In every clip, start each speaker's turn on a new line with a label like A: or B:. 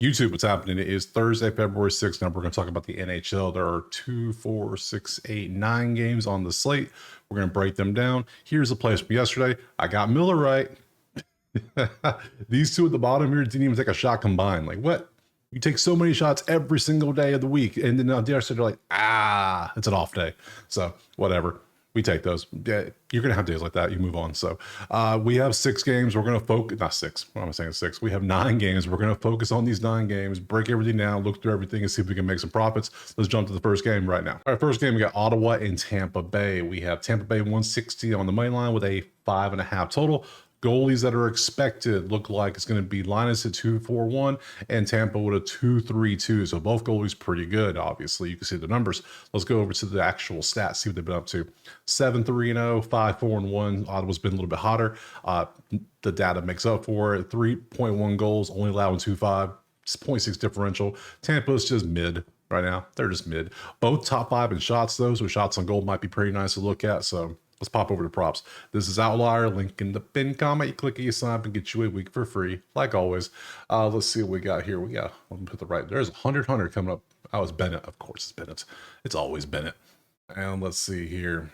A: YouTube, what's happening? It is Thursday, February 6th. Now we're going to talk about the NHL. There are 2, 4, 6, 8, 9 games on the slate. We're going to break them down. Here's the plays from yesterday. I got Miller right. These two at the bottom here didn't even take a shot combined. Like, what? You take so many shots every single day of the week. And then on the other side, they're like, it's an off day. So, whatever. We take those. Yeah, you're going to have days like that. You move on. So we have 6 games. We're going to focus, not 6. What am I saying? 6. We have 9 games. We're going to focus on these 9 games, break everything down, look through everything, and see if we can make some profits. Let's jump to the first game right now. All right, first game, we got Ottawa and Tampa Bay. We have Tampa Bay 160 on the money line with a 5.5 total. Goalies that are expected look like it's going to be Linus at 2.41 and Tampa with a 2.32. So both goalies pretty good. Obviously, you can see the numbers. Let's go over to the actual stats, see what they've been up to. 7-3-0, 5-4-1. Ottawa's been a little bit hotter. The data makes up for it. 3.1 goals, only allowing 2.5. 0.6 differential. Tampa's just mid right now. They're just mid. Both top 5 in shots, though, so shots on goal might be pretty nice to look at. So let's pop over to props. This is Outlier. Link in the pin comment. You click it, you sign up, and get you a week for free, like always. Let's see what we got here. We got, let me put the right, there's 100 coming up. Oh, it's Bennett. Of course, it's Bennett. It's always Bennett. And let's see here.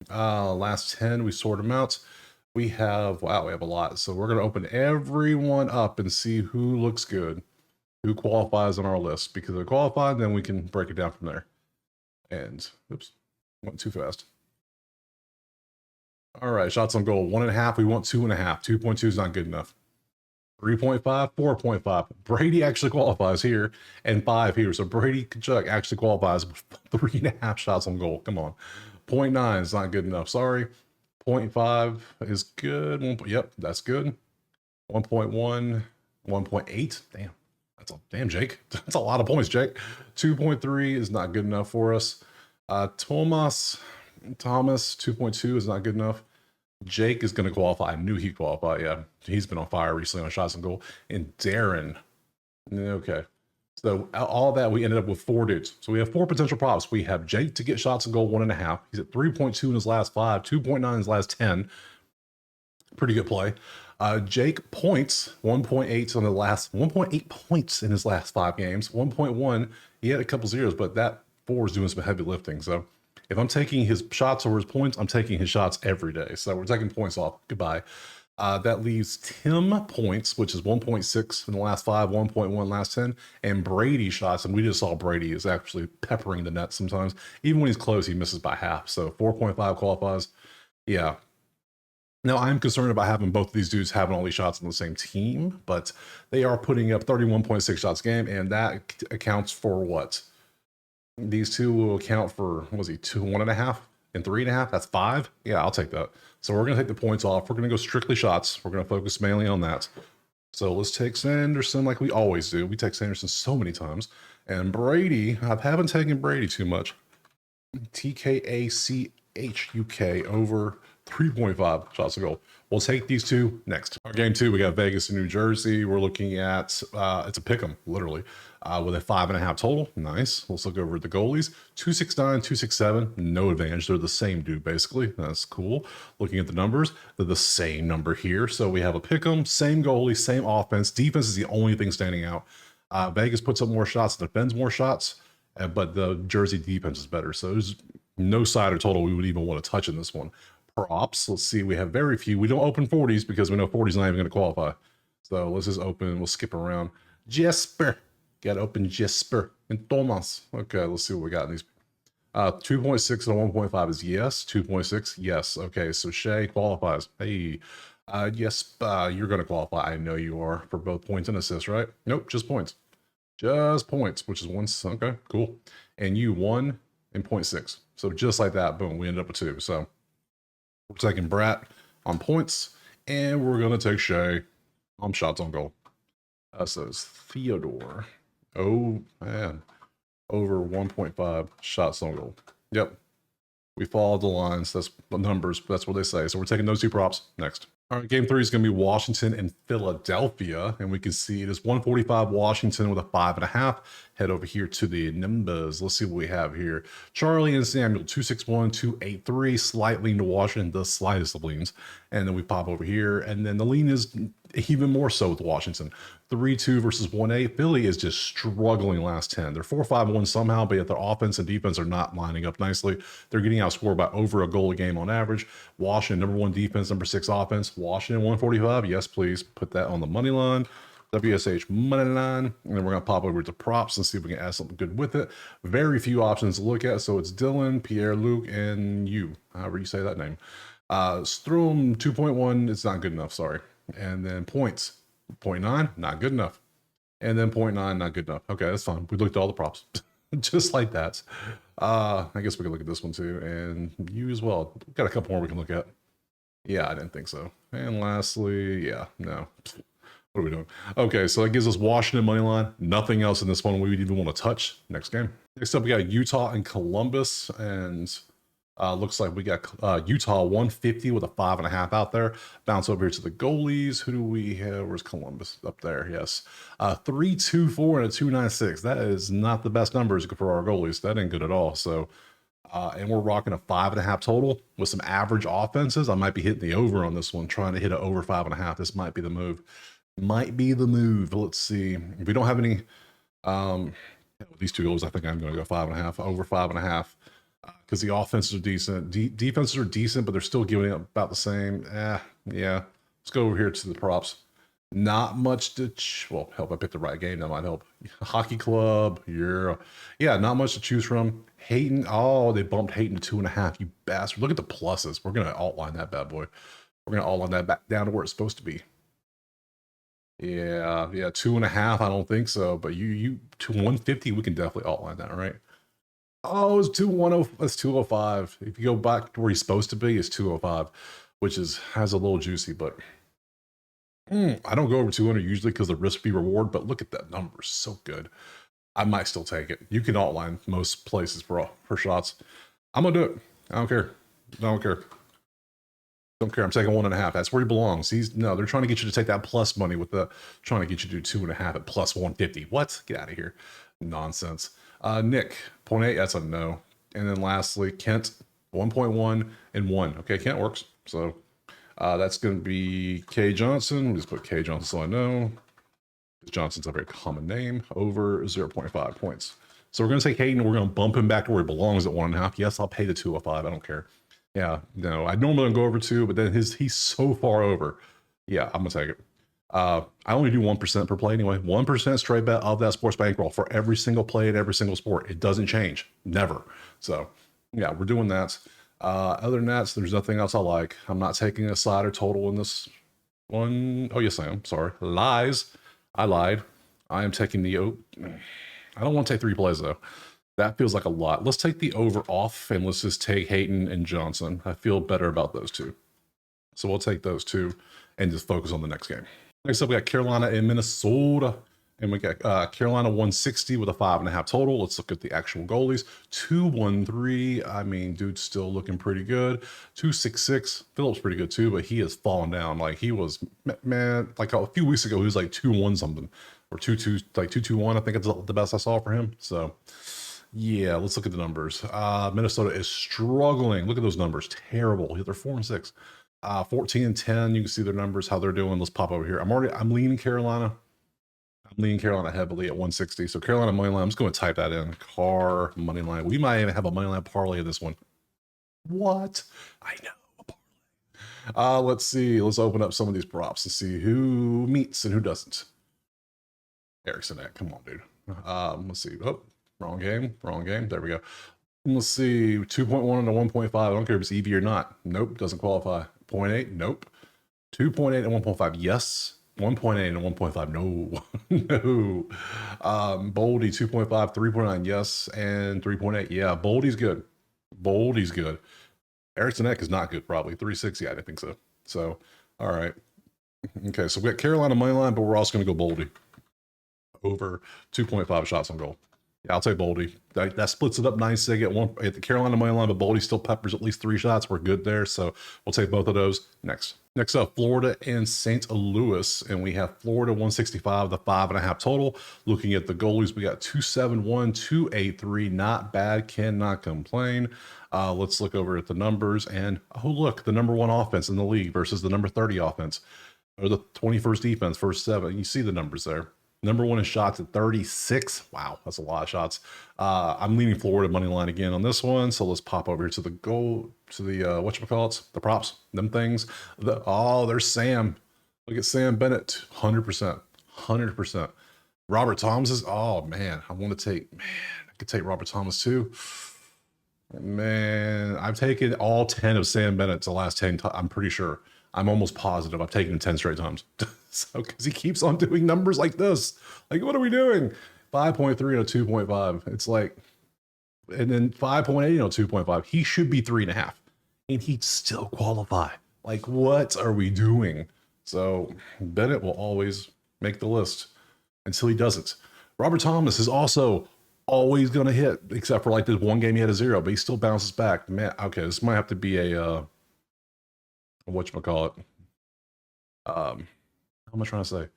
A: Last 10, we sort them out. We have, wow, we have a lot. So we're going to open everyone up and see who looks good, who qualifies on our list. Because they're qualified, then we can break it down from there. And, oops, went too fast. All right, shots on goal, 1.5. We want 2.5. 2.2 is not good enough. 3.5, 4.5. Brady actually qualifies here, and 5 here. So Brady Kachuk actually qualifies with 3.5 shots on goal. Come on. 0.9 is not good enough. Sorry. 0.5 is good. Yep, that's good. 1.1, 1.8. Damn. Damn, Jake. That's a lot of points, Jake. 2.3 is not good enough for us. Thomas, 2.2 is not good enough. Jake is going to qualify. I knew he'd qualify. Yeah, he's been on fire recently on shots and goal. And Darren, okay. So all that, we ended up with 4 dudes. So we have 4 potential props. We have Jake to get shots and goal 1.5. He's at 3.2 in his last 5, 2.9 in his last 10. Pretty good play. Jake points 1.8 on the last 1.8 points in his last 5 games. 1.1. He had a couple zeros, but that 4 is doing some heavy lifting. So if I'm taking his shots over his points, I'm taking his shots every day. So we're taking points off. Goodbye. That leaves Tim points, which is 1.6 in the last 5, 1.1 last 10, and Brady shots. And we just saw Brady is actually peppering the net sometimes. Even when he's close, he misses by half. So 4.5 qualifies. Yeah. Now, I'm concerned about having both of these dudes having all these shots on the same team, but they are putting up 31.6 shots a game, and that accounts for what? These two will account for, what was he, 2, 1.5 and 3.5? That's 5? Yeah, I'll take that. So we're going to take the points off. We're going to go strictly shots. We're going to focus mainly on that. So let's take Sanderson like we always do. We take Sanderson so many times. And Brady, I haven't taken Brady too much. TKACHUK over 3.5 shots a goal. We'll take these two next. Our game 2, we got Vegas and New Jersey. We're looking at, it's a pick 'em, literally, with a 5.5 total. Nice. Let's look over at the goalies. 269, 267, no advantage. They're the same dude, basically. That's cool. Looking at the numbers, they're the same number here. So we have a pick 'em, same goalie, same offense. Defense is the only thing standing out. Vegas puts up more shots, defends more shots, but the Jersey defense is better. So there's no side or total we would even want to touch in this one. Props, let's see, we have very few. We don't open 40s because we know 40s not even going to qualify. So let's just open, we'll skip around. Jesper, got to open Jesper and Thomas. Okay, let's see what we got in these. 2.6 and 1.5 is yes. 2.6, yes. Okay, so Shea qualifies. Hey, yes, you're going to qualify. I know you are, for both points and assists, right? Nope, just points. Just points, which is 1. Okay, cool. And you 1 and 0.6. So just like that, boom, we ended up with 2. So we're taking Brat on points, and we're going to take Shea on shots on goal. So it's Theodore. Oh, man. Over 1.5 shots on goal. Yep. We followed the lines. That's the numbers. That's what they say. So we're taking those 2 props next. All right, game 3 is going to be Washington and Philadelphia, and we can see it is 145 Washington with a 5.5. Head over here to the numbers. Let's see what we have here. Charlie and Samuel, 261, 283, slight lean to Washington, the slightest of leans. And then we pop over here, and then the lean is even more so with Washington. 3-2 versus 1-8. Philly is just struggling last 10. They're 4-5-1 somehow, but yet their offense and defense are not lining up nicely. They're getting outscored by over a goal a game on average. Washington, number 1 defense, number 6 offense. Washington, 145. Yes, please put that on the money line. WSH money line, and then we're going to pop over to props and see if we can add something good with it. Very few options to look at, so it's Dylan, Pierre-Luc, and you, however you say that name. Strom 2.1, it's not good enough, sorry. And then points, 0.9, not good enough. And then 0.9, not good enough. Okay, that's fine. We looked at all the props, just like that. I guess we can look at this one too, and you as well. We've got a couple more we can look at. Yeah, I didn't think so. And lastly, yeah, no. What are we doing? Okay, so that gives us Washington money line. Nothing else in this one we would even want to touch. Next game. Next up, we got Utah and Columbus, and looks like we got Utah 150 with a 5.5 out there. Bounce over here to the goalies. Who do we have? Where's Columbus? Up there, yes. 3-2-4 and a 2.96. That is not the best numbers for our goalies. That ain't good at all. So, and we're rocking a 5.5 total with some average offenses. I might be hitting the over on this one, trying to hit an over 5.5. This might be the move. Might be the move. Let's see. If we don't have any, these two goals, I think I'm going to go 5.5, over 5.5, because the offenses are decent. Defenses are decent, but they're still giving up about the same. Yeah. Let's go over here to the props. Not much to, well, help I pick the right game. That might help. Hockey club. Yeah, not much to choose from. Hayton. Oh, they bumped Hayton to 2.5. You bastard. Look at the pluses. We're going to outline that bad boy. We're going to outline that back down to where it's supposed to be. Yeah, 2.5. I don't think so, but you to 150, we can definitely outline that, right? Oh, it's 210. That's 205. If you go back to where he's supposed to be, it's 205, which has a little juicy, but I don't go over 200 usually because the risk be reward. But look at that number, so good. I might still take it. You can outline most places for shots. I'm gonna do it. I don't care. Don't care. I'm taking 1.5. That's where he belongs. No, they're trying to get you to take that plus money with trying to get you to do 2.5 at plus 150. What? Get out of here. Nonsense. Nick, 0.8. That's a no. And then lastly, Kent, 1.1 and 1. Okay, Kent works. So that's going to be K Johnson. We'll just put K Johnson so I know. Johnson's a very common name. Over 0.5 points. So we're going to take Hayden. We're going to bump him back to where he belongs at 1.5. Yes, I'll pay the 205. I don't care. Yeah, no, I normally don't go over 2, but then he's so far over. Yeah, I'm gonna take it. I only do 1% per play anyway. 1% straight bet of that sports bankroll for every single play in every single sport. It doesn't change, never. So yeah, we're doing that. Other than that, there's nothing else I like. I'm not taking a slider total in this one. Oh yes, I am. Sorry, lies. I lied. I am taking the. I don't want to take 3 plays though. That feels like a lot. Let's take the over off and let's just take Hayton and Johnson. I feel better about those two. So we'll take those two and just focus on the next game. Next up, we got Carolina and Minnesota. And we got Carolina 160 with a 5.5 total. Let's look at the actual goalies. 213. I mean, dude's still looking pretty good. 266. Phillips pretty good too, but he has fallen down. Like he was, man, like a few weeks ago, he was like 2-1 something. Or 2-2, like 2-2-1. I think it's the best I saw for him. So yeah, let's look at the numbers. Minnesota is struggling. Look at those numbers. Terrible. They're 4-6. 14-10. You can see their numbers, how they're doing. Let's pop over here. I'm leaning Carolina. I'm leaning Carolina heavily at 160. So Carolina money line. I'm just going to type that in. Car money line. We might even have a money line parlay in this one. What? I know. Let's see. Let's open up some of these props to see who meets and who doesn't. Erickson, come on, dude. Let's see. Oh. Wrong game. There we go. Let's see. 2.1 and a 1.5. I don't care if it's EV or not. Nope. Doesn't qualify. 0.8. Nope. 2.8 and 1.5. Yes. 1.8 and 1.5. No. No. Boldy 2.5, 3.9. Yes. And 3.8. Yeah. Boldy's good. Erickson is not good, probably. 360. I didn't think so. So, all right. Okay. So we got Carolina money line, but we're also going to go Boldy. Over 2.5 shots on goal. Yeah, I'll take Boldy. That splits it up nicely. At the Carolina money line, but Boldy still peppers at least 3 shots. We're good there, so we'll take both of those. Next up, Florida and St. Louis, and we have Florida 165, the 5.5 total. Looking at the goalies, we got 271, 283. Not bad, cannot complain. Let's look over at the numbers, and oh look, the number 1 offense in the league versus the number 30 offense. or the 21st defense, first 7. You see the numbers there. Number 1 in shots at 36. Wow, that's a lot of shots. I'm leaning Florida money line again on this one. So let's pop over here to the goal, to the whatchamacallits, the props, them things. There's Sam. Look at Sam Bennett, 100%, 100%. Robert Thomas is, oh man, I could take Robert Thomas too. Man, I've taken all 10 of Sam Bennett's the last 10 times. I'm pretty sure. I'm almost positive I've taken him 10 straight times. So, because he keeps on doing numbers like this. Like, what are we doing? 5.3 and a 2.5. It's like, and then 5.8 and a 2.5. He should be 3.5. And he'd still qualify. Like, what are we doing? So, Bennett will always make the list until he doesn't. Robert Thomas is also always going to hit, except for like this one game he had a 0, but he still bounces back. Man, okay, this might have to be a whatchamacallit. How am I trying to say?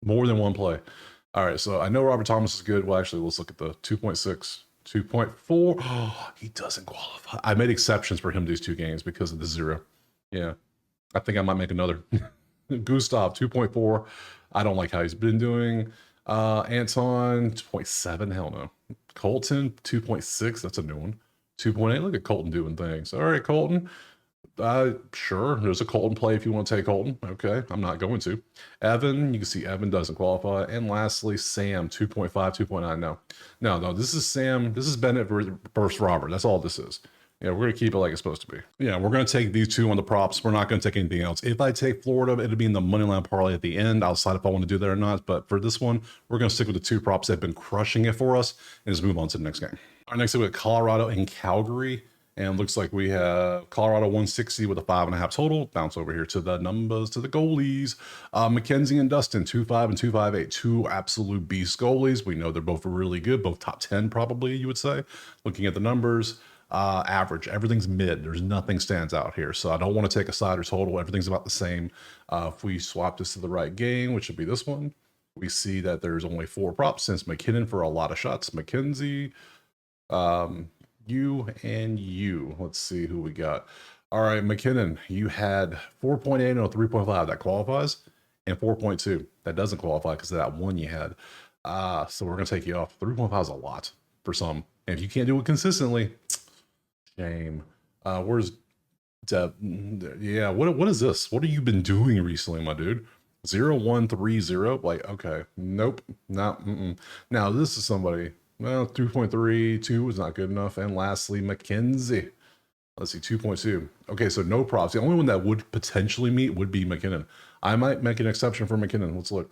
A: More than one play. All right, so I know Robert Thomas is good. Well, actually, let's look at the 2.6, 2.4. Oh, he doesn't qualify. I made exceptions for him these 2 games because of the 0. Yeah, I think I might make another. Gustav, 2.4. I don't like how he's been doing. Anton, 2.7. Hell no. Colton, 2.6. That's a new one. 2.8. Look at Colton doing things. All right, Colton. Sure, there's a Colton play if you want to take Colton. Okay, I'm not going to. Evan, you can see Evan doesn't qualify. And lastly, Sam, 2.5, 2.9. No, this is Sam. This is Bennett versus Robert. That's all this is. Yeah, we're going to keep it like it's supposed to be. Yeah, we're going to take these 2 on the props. We're not going to take anything else. If I take Florida, it'll be in the money line parlay at the end. I'll decide if I want to do that or not. But for this one, we're going to stick with the 2 props that have been crushing it for us and just move on to the next game. Our next game, we have Colorado and Calgary. And it looks like we have Colorado 160 with a 5.5 total. Bounce over here to the numbers, to the goalies. Mackenzie and Dustin, 2.5 and 2.58. 2 absolute beast goalies. We know they're both really good, both top 10 probably, you would say. Looking at the numbers, average. Everything's mid. There's nothing stands out here. So I don't want to take a side or total. Everything's about the same. If we swap this to the right game, which would be this one, we see that there's only 4 props since McKinnon for a lot of shots. Mackenzie, you and you. Let's see who we got. All right, McKinnon, you had 4.8 and a 3.5. That qualifies. And 4.2. That doesn't qualify because of that 1 you had. So we're going to take you off. 3.5 is a lot for some. And if you can't do it consistently, shame. Where's Deb? Yeah, what is this? What have you been doing recently, my dude? 0-1-3-0? Like, okay. Nope. No. Now, this is somebody... Well, 3.3, 2 is not good enough. And lastly, McKenzie. Let's see, 2.2. Okay, so no props. The only one that would potentially meet would be McKinnon. I might make an exception for McKinnon. Let's look.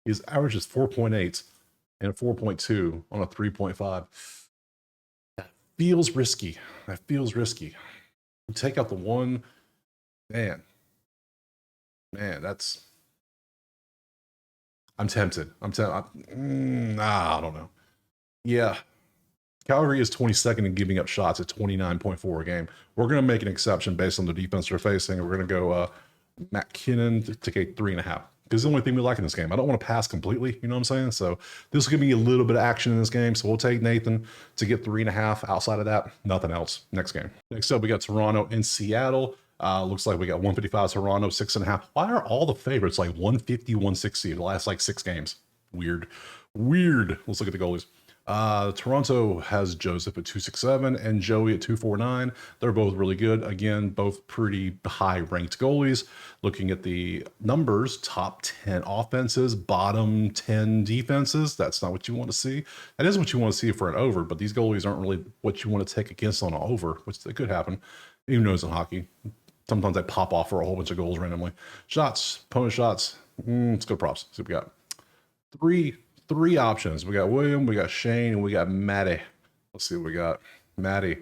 A: His average is 4.8 and a 4.2 on a 3.5. That feels risky. That feels risky. You take out the 1. Man, that's... I'm tempted. I don't know. Yeah, Calgary is 22nd in giving up shots at 29.4 a game. We're going to make an exception based on the defense they're facing. And we're going to go McKinnon to take 3.5. Because it's the only thing we like in this game. I don't want to pass completely, you know what I'm saying? So this will give me a little bit of action in this game. So we'll take Nathan to get 3.5. Outside of that, nothing else. Next game. Next up, we got Toronto and Seattle. Looks like we got 155 Toronto, 6.5. Why are all the favorites like 150, 160 the last like 6 games? Weird. Let's look at the goalies. Toronto has Joseph at 267 and Joey at 249. They're both really good. Again, both pretty high ranked goalies. Looking at the numbers, top 10 offenses, bottom 10 defenses. That's not what you want to see. That is what you want to see for an over, but these goalies aren't really what you want to take against on an over, which it could happen. Even though it's in hockey. Sometimes they pop off for a whole bunch of goals randomly. Shots, opponent shots. Let's go props. See what we got. Three options. We got William, we got Shane, and we got Matty. Let's see what we got. Matty.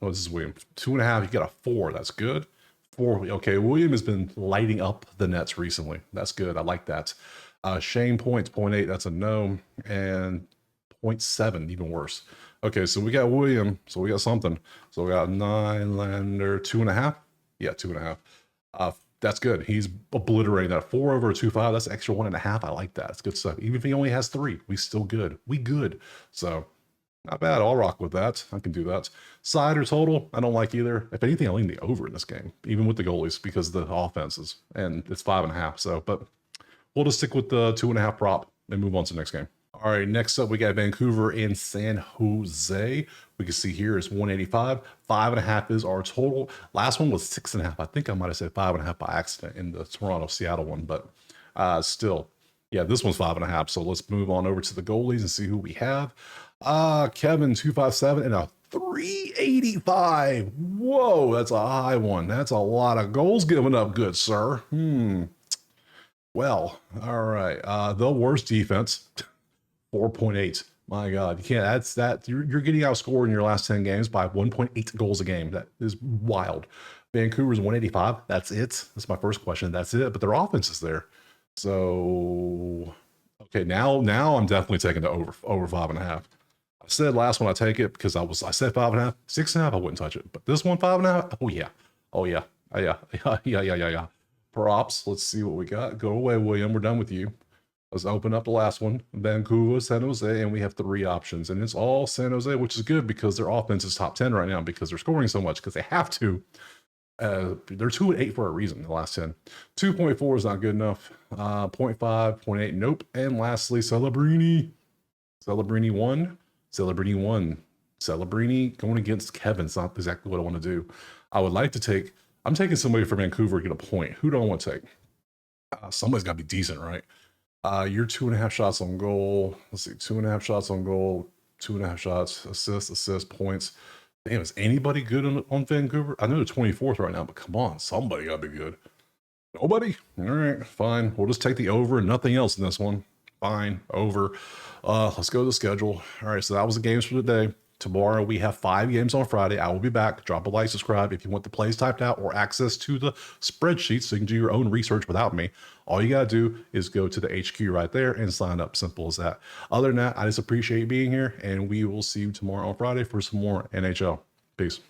A: This is William. 2.5. You got a 4. That's good. 4. Okay, William has been lighting up the nets recently. That's good. I like that. Shane points, 0.8. That's a no. And 0.7, even worse. Okay, so we got William. So we got something. So we got Nylander, 2.5. Yeah, 2.5. That's good. He's obliterating that 4 over a 2.5. That's extra 1.5. I like that. It's good stuff. Even if he only has 3, we still good. We good. So Not bad. I'll rock with that. I can do that. Side or total, I don't like either. If anything, I lean the over in this game, even with the goalies, because of the offenses. And it's 5.5. So, but we'll just stick with the 2.5 prop and move on to the next game. All right, next up, we got Vancouver and San Jose. We can see here is 185. 5.5 is our total. Last one was 6.5. I think I might have said 5.5 by accident in the Toronto-Seattle one, but still, yeah, this one's 5.5. So let's move on over to the goalies and see who we have. Kevin 257 and a 385. Whoa, that's a high one. That's a lot of goals given up, good sir. Well, all right. The worst defense, 4.8. My God, you can't. That's that. You're getting outscored in your last 10 games by 1.8 goals a game. That is wild. Vancouver's 185. That's it. That's my first question. That's it. But their offense is there. So okay, now I'm definitely taking the over 5.5. I said last one I take it because I said 5.5, 6.5. I wouldn't touch it. But this one 5.5. Oh yeah. Oh yeah. Yeah. Props. Let's see what we got. Go away, William. We're done with you. Let's open up the last one. Vancouver, San Jose, and we have 3 options. And it's all San Jose, which is good because their offense is top 10 right now because they're scoring so much because they have to. They're 2-8 for a reason, the last 10. 2.4 is not good enough. 0.5, 0.8, nope. And lastly, Celebrini. Celebrini 1. Celebrini 1. Celebrini going against Kevin. It's not exactly what I want to do. I would like to take, I'm taking somebody from Vancouver to get a point. Who do I want to take? Somebody's got to be decent, right? You're 2.5 shots on goal. Let's see, 2.5 shots on goal, 2.5 shots, assist, points. Damn, is anybody good on Vancouver? I know they're 24th right now, but come on, somebody got to be good. Nobody? All right, fine. We'll just take the over and nothing else in this one. Fine, over. Let's go to the schedule. All right, so that was the games for today. Tomorrow we have 5 games on Friday. I will be back. Drop a like, subscribe if you want the plays typed out or access to the spreadsheet so you can do your own research without me. All you got to do is go to the HQ right there and sign up. Simple as that. Other than that, I just appreciate being here, and we will see you tomorrow on Friday for some more NHL. Peace.